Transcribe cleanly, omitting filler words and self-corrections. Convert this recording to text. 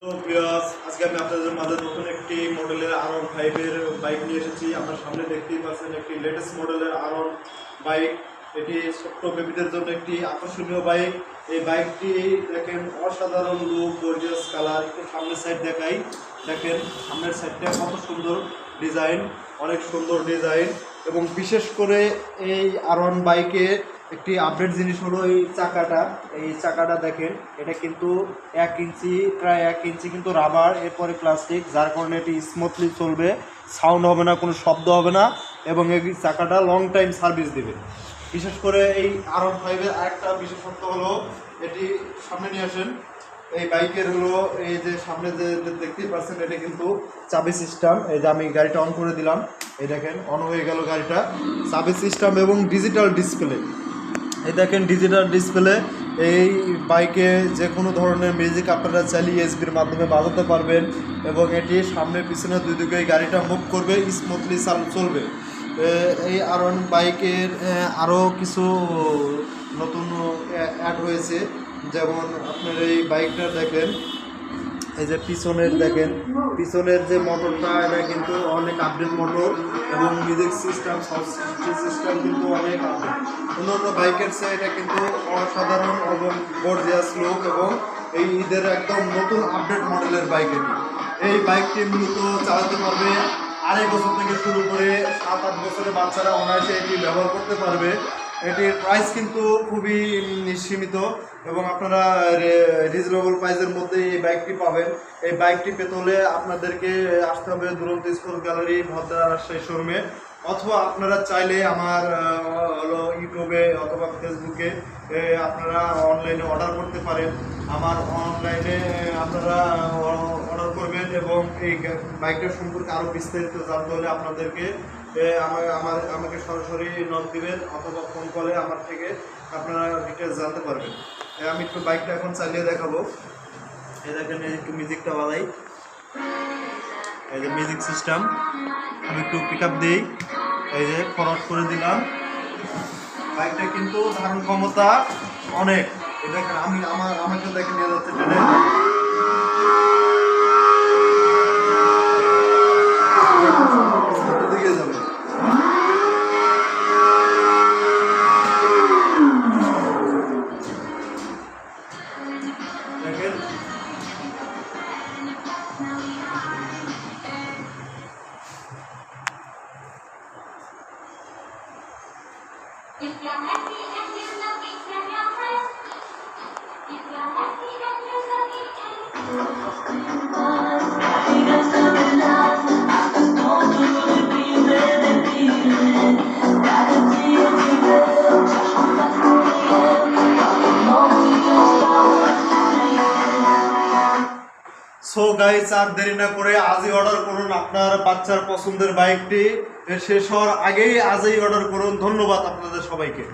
তো ভিউয়ার্স, আজকে আমি আপনাদের মাঝে নতুন একটি মডেলের R15 এর বাইক নিয়ে এসেছি। আপনার সামনে দেখতেই পাচ্ছেন একটি লেটেস্ট মডেলের R1 বাইক। এটি ছোট্ট বেবিদের জন্য একটি আকর্ষণীয় বাইক। এই বাইকটি দেখেন অসাধারণ লুক, গর্জিয়াস কালার। একটু সামনের সাইড দেখাই, দেখেন সামনের সাইডটা কত সুন্দর ডিজাইন, অনেক সুন্দর ডিজাইন। এবং বিশেষ করে এই R1 বাইকে একটি আপডেট জিনিস হলো এই চাকাটা দেখেন, এটা কিন্তু 1 ইঞ্চি, প্রায় 1 ইঞ্চি কিন্তু রাবার, এরপরে প্লাস্টিক, যার কারণে এটি স্মুথলি চলবে, সাউন্ড হবে না, কোনো শব্দ হবে না, এবং এই চাকাটা লং টাইম সার্ভিস দেবে। বিশেষ করে এই R15 এর আরেকটা বিশেষত্ব হলো, এটি সামনে নিয়ে আসেন, এই বাইকের হলো এই যে সামনে যে দেখতেই পাচ্ছেন, এটা কিন্তু চাবি সিস্টেম। এই যে আমি গাড়িটা অন করে দিলাম, এই দেখেন অন হয়ে গেল গাড়িটা, চাবি সিস্টেম এবং ডিজিটাল ডিসপ্লে। এই দেখেন ডিজিটাল ডিসপ্লে। এই বাইকে যে কোনো ধরনের মিউজিক আপনারা চালিয়ে এসবির মাধ্যমে বাজাতে পারবেন, এবং এটি সামনে পিছনে দুই দিকে গাড়িটা মুভ করবে, স্মুথলি চলবে। এই R1 বাইকের আরও কিছু নতুন অ্যাড হয়েছে, যেমন আপনার এই বাইকটা দেখেন, এই যে পিছনের দেখেন, পিছনের যে মোটরটা, এটা কিন্তু অনেক আপডেট মোটর, এবং মিউজিক সিস্টেম, সাউন্ড সিস্টেম কিন্তু অনেক আপডেট। অন্যান্য বাইকের চেয়ে এটা কিন্তু অসাধারণ এবং গর্জিয়াস লুক, এবং এই ঈদের একদম নতুন আপডেট মডেলের বাইক। এই বাইকটি মূলত চালাতে পারবে 2.5 বছর থেকে শুরু করে 7-8 বছরের বাচ্চারা অনায়াসে এটি ব্যবহার করতে পারবে। এটির প্রাইস কিন্তু খুবই সীমিত, এবং আপনারা রিজনেবল প্রাইসের মধ্যে এই বাইকটি পাবেন। এই বাইকটি পেতে হলে আপনাদেরকে আসতে হবে দুরন্ত স্পোর্টস গ্যালারি, ভদ্রা, রাজশাহী শোরুমে, অথবা আপনারা চাইলে আমার হলো ইউটিউবে অথবা ফেসবুকে আপনারা অনলাইনে অর্ডার করতে পারেন। আমার অনলাইনে আপনারা অর্ডার করবেন, এবং এই বাইকটার সম্পর্কে আরও বিস্তারিত জানতে হলে আপনাদেরকে আমাকে সরাসরি নক দিবেন, অথবা ফোন কলে আমার থেকে আপনারা ডিটেলস জানতে পারবেন। আমি একটু বাইকটা এখন চালিয়ে দেখাবো। এই দেখেন, একটু মিউজিকটা বাজাই, এই যে মিউজিক সিস্টেম। আমি একটু পিক আপ দিই, এই যে ফরওয়ার্ড করে দিলাম। বাইকটা কিন্তু ধারণ ক্ষমতা অনেক। এই দেখেন, আমাকে দেখে নিয়ে যাচ্ছে ট্রেনে। দিকে যাবে, দেখেন If you're happy and you're lucky, clap your hands. If you're happy and you're lucky, so guys, আর দেরি না করে আজই অর্ডার করুন আপনার বাচ্চার পছন্দের বাইকটি। শেষ হওয়ার আগেই আজই অর্ডার করুন। ধন্যবাদ আপনাদের সবাইকে।